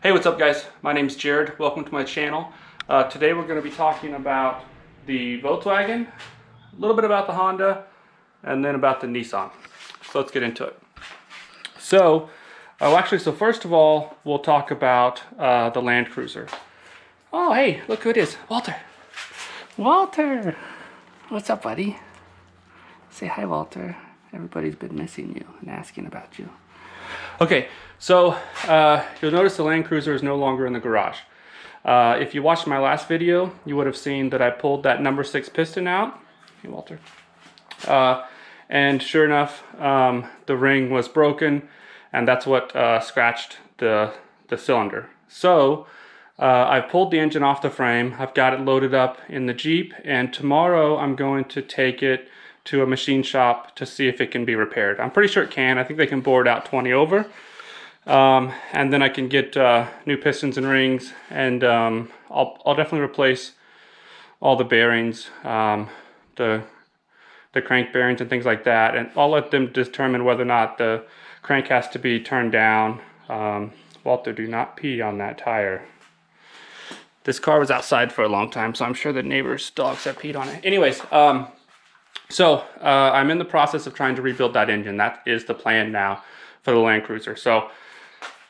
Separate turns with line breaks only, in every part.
Hey, what's up guys? My name's Jared. Welcome to my channel. Today we're going to be talking about the Volkswagen, a little bit about the Honda, and then about the Nissan. So let's get into it. So first of all, we'll talk about the Land Cruiser. Oh, hey, look who it is. Walter. Walter! What's up, buddy? Say hi, Walter. Everybody's been missing you and asking about you. Okay, so you'll notice the Land Cruiser is no longer in the garage. If you watched my last video, you would have seen that I pulled that number 6 piston out. Hey, Walter. And sure enough, the ring was broken, and that's what scratched the cylinder. So I've pulled the engine off the frame. I've got it loaded up in the Jeep, and tomorrow I'm going to take it to a machine shop to see if it can be repaired. I'm pretty sure it can. I think they can bore it out 20 over. And then I can get new pistons and rings, and I'll definitely replace all the bearings, the crank bearings and things like that, and I'll let them determine whether or not the crank has to be turned down. Walter, do not pee on that tire. This car was outside for a long time, so I'm sure the neighbor's dogs have peed on it. Anyways, so I'm in the process of trying to rebuild that engine. That is the plan now for the Land Cruiser. So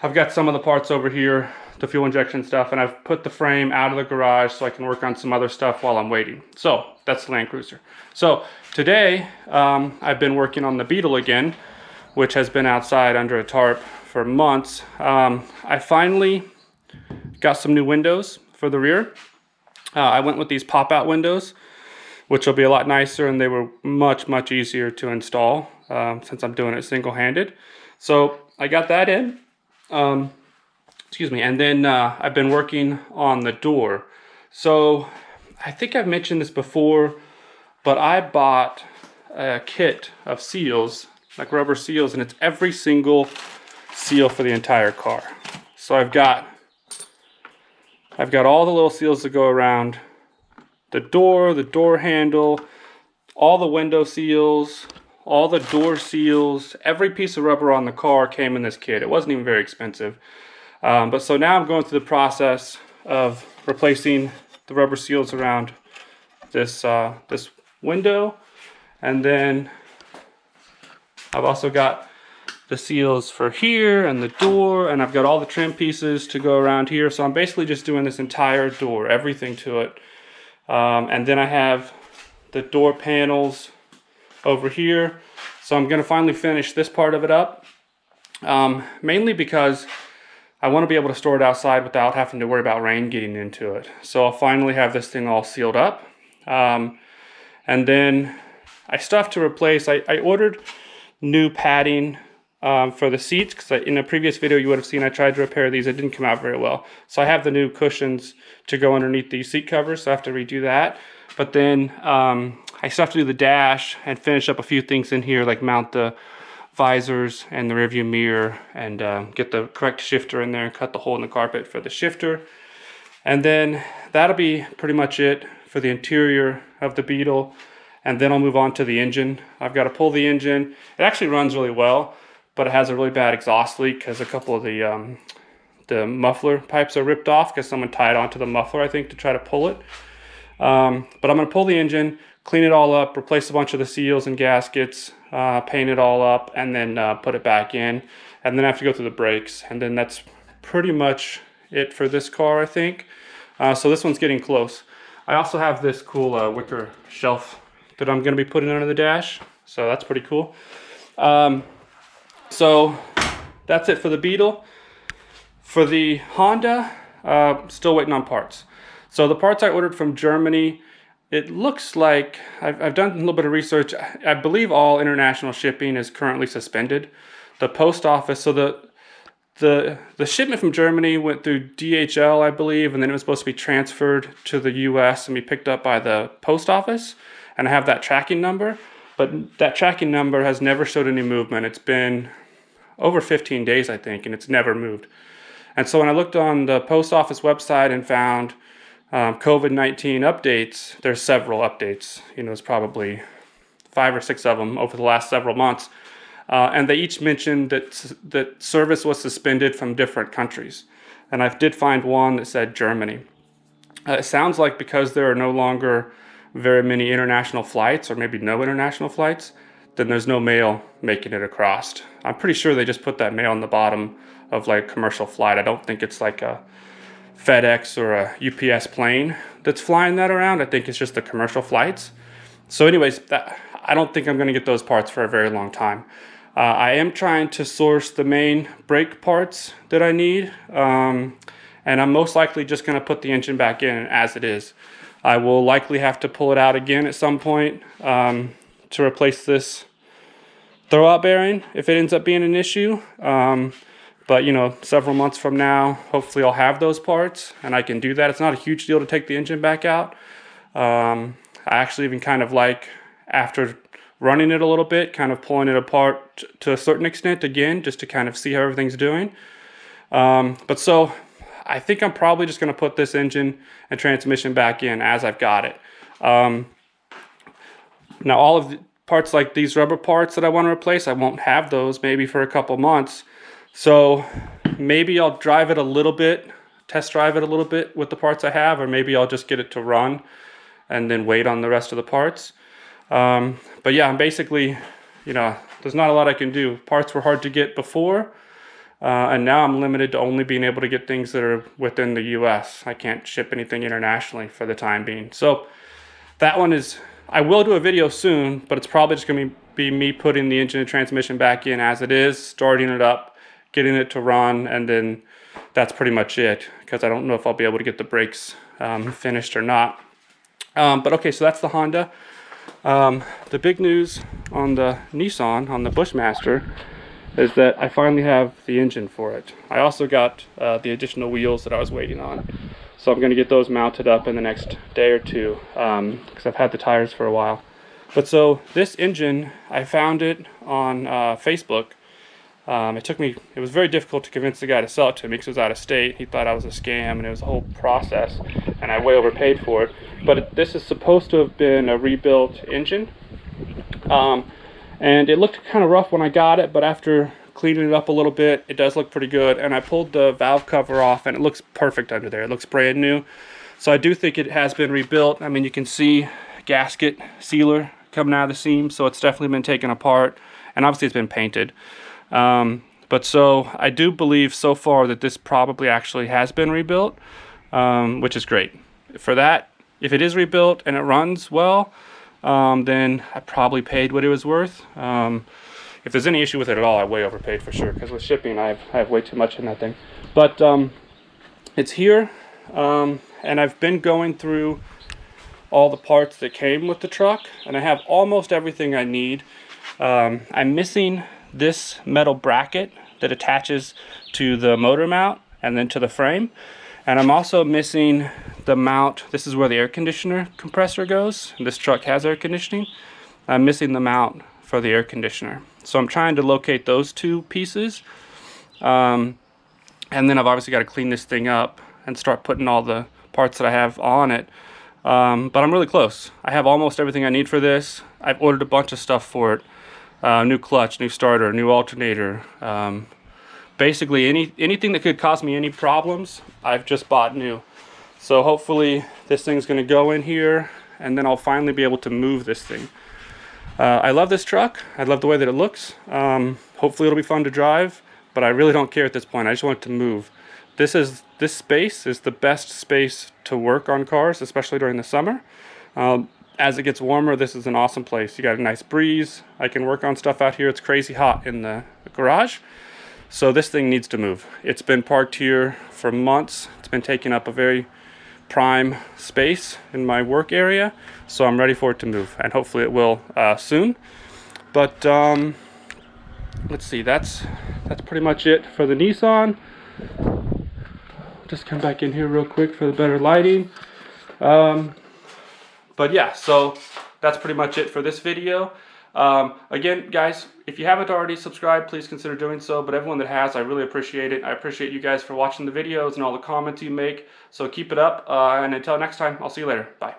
I've got some of the parts over here, the fuel injection stuff, and I've put the frame out of the garage so I can work on some other stuff while I'm waiting. So that's the Land Cruiser. So today I've been working on the Beetle again, which has been outside under a tarp for months. I finally got some new windows for the rear. I went with these pop-out windows, which will be a lot nicer, and they were much easier to install since I'm doing it single-handed. So I got that in. Excuse me, and then I've been working on the door. So I think I've mentioned this before, but I bought a kit of seals, like rubber seals, and it's every single seal for the entire car. So I've got all the little seals that go around the door handle, all the window seals, all the door seals. Every piece of rubber on the car came in this kit. It wasn't even very expensive. But so now I'm going through the process of replacing the rubber seals around this this window, and then I've also got the seals for here and the door, and I've got all the trim pieces to go around here. So I'm basically just doing this entire door, everything to it. And then I have the door panels over here. So I'm going to finally finish this part of it up, mainly because I want to be able to store it outside without having to worry about rain getting into it. So I'll finally have this thing all sealed up. And then I still have to replace, I ordered new padding for the seats, because in a previous video you would have seen I tried to repair these. It didn't come out very well. So I have the new cushions to go underneath these seat covers, so I have to redo that. But then I still have to do the dash and finish up a few things in here, like mount the visors and the rearview mirror, and get the correct shifter in there and cut the hole in the carpet for the shifter. And then that'll be pretty much it for the interior of the Beetle. And then I'll move on to the engine. I've got to pull the engine. It actually runs really well, but it has a really bad exhaust leak because a couple of the muffler pipes are ripped off because someone tied onto the muffler, I think, to try to pull it. But I'm going to pull the engine, clean it all up, replace a bunch of the seals and gaskets, paint it all up, and then put it back in. And then I have to go through the brakes. And then that's pretty much it for this car, I think. So this one's getting close. I also have this cool wicker shelf that I'm going to be putting under the dash. So that's pretty cool. So that's it for the Beetle. For the Honda, still waiting on parts. So the parts I ordered from Germany, it looks like, I've done a little bit of research. I believe all international shipping is currently suspended. The post office, so the shipment from Germany went through DHL, I believe, and then it was supposed to be transferred to the US and be picked up by the post office. And I have that tracking number, but that tracking number has never showed any movement. It's been over 15 days, I think, and it's never moved. And so when I looked on the post office website and found COVID-19 updates, there's several updates. You know, there's probably 5 or 6 of them over the last several months. And they each mentioned that service was suspended from different countries. and I did find one that said Germany. It sounds like because there are no longer very many international flights, or maybe no international flights, then there's no mail making it across. I'm pretty sure they just put that mail on the bottom of like commercial flight. I don't think it's like a FedEx or a UPS plane that's flying that around. I think it's just the commercial flights. So anyways, I don't think I'm going to get those parts for a very long time. I am trying to source the main brake parts that I need, and I'm most likely just going to put the engine back in as it is. I will likely have to pull it out again at some point to replace this throwout bearing if it ends up being an issue. But you know, several months from now, hopefully I'll have those parts and I can do that. It's not a huge deal to take the engine back out. I actually even kind of like, after running it a little bit, kind of pulling it apart to a certain extent again, just to kind of see how everything's doing. But so I think I'm probably just going to put this engine and transmission back in as I've got it. Now all of the parts like these rubber parts that I want to replace, I won't have those maybe for a couple months. So maybe I'll drive it a little bit, test drive it a little bit with the parts I have, or maybe I'll just get it to run and then wait on the rest of the parts. But yeah, I'm basically, you know, there's not a lot I can do. Parts were hard to get before, and now I'm limited to only being able to get things that are within the US. I can't ship anything internationally for the time being. So that one is, I will do a video soon, but it's probably just going to be me putting the engine and transmission back in as it is, starting it up, getting it to run, and then that's pretty much it, because I don't know if I'll be able to get the brakes finished or not. But okay, so that's the Honda. The big news on the Nissan, on the Bushmaster, is that I finally have the engine for it. I also got the additional wheels that I was waiting on. So I'm going to get those mounted up in the next day or two, because I've had the tires for a while. But so this engine, I found it on Facebook. It was very difficult to convince the guy to sell it to me because it was out of state. He thought I was a scam, and it was a whole process, and I way overpaid for it. But this is supposed to have been a rebuilt engine, and it looked kind of rough when I got it, but after cleaning it up a little bit, it does look pretty good. And I pulled the valve cover off, and it looks perfect under there. It looks brand new. So I do think it has been rebuilt. I mean, you can see gasket sealer coming out of the seam, so it's definitely been taken apart, and obviously it's been painted. But so I do believe so far that this probably actually has been rebuilt, which is great. For that, if it is rebuilt and it runs well, then I probably paid what it was worth. If there's any issue with it at all, I way overpaid for sure, because with shipping I have way too much in that thing. But it's here, and I've been going through all the parts that came with the truck, and I have almost everything I need. I'm missing this metal bracket that attaches to the motor mount and then to the frame, and I'm also missing the mount. This is where the air conditioner compressor goes. This truck has air conditioning. I'm missing the mount for the air conditioner, so I'm trying to locate those two pieces, and then I've obviously got to clean this thing up and start putting all the parts that I have on it. But I'm really close. I have almost everything I need for this. I've ordered a bunch of stuff for it. New clutch, new starter, new alternator, basically anything that could cause me any problems, I've just bought new. So hopefully this thing's going to go in here, and then I'll finally be able to move this thing. I love this truck. I love the way that it looks. Hopefully it'll be fun to drive, but I really don't care at this point. I just want it to move. This space is the best space to work on cars, especially during the summer. As it gets warmer, this is an awesome place. You got a nice breeze. I can work on stuff out here. It's crazy hot in the garage. So this thing needs to move. It's been parked here for months. It's been taking up a very prime space in my work area. So I'm ready for it to move, and hopefully it will soon. But let's see, that's pretty much it for the Nissan. Just come back in here real quick for the better lighting. But yeah, so that's pretty much it for this video. Again, guys, if you haven't already subscribed, please consider doing so. But everyone that has, I really appreciate it. I appreciate you guys for watching the videos and all the comments you make. So keep it up. And until next time, I'll see you later. Bye.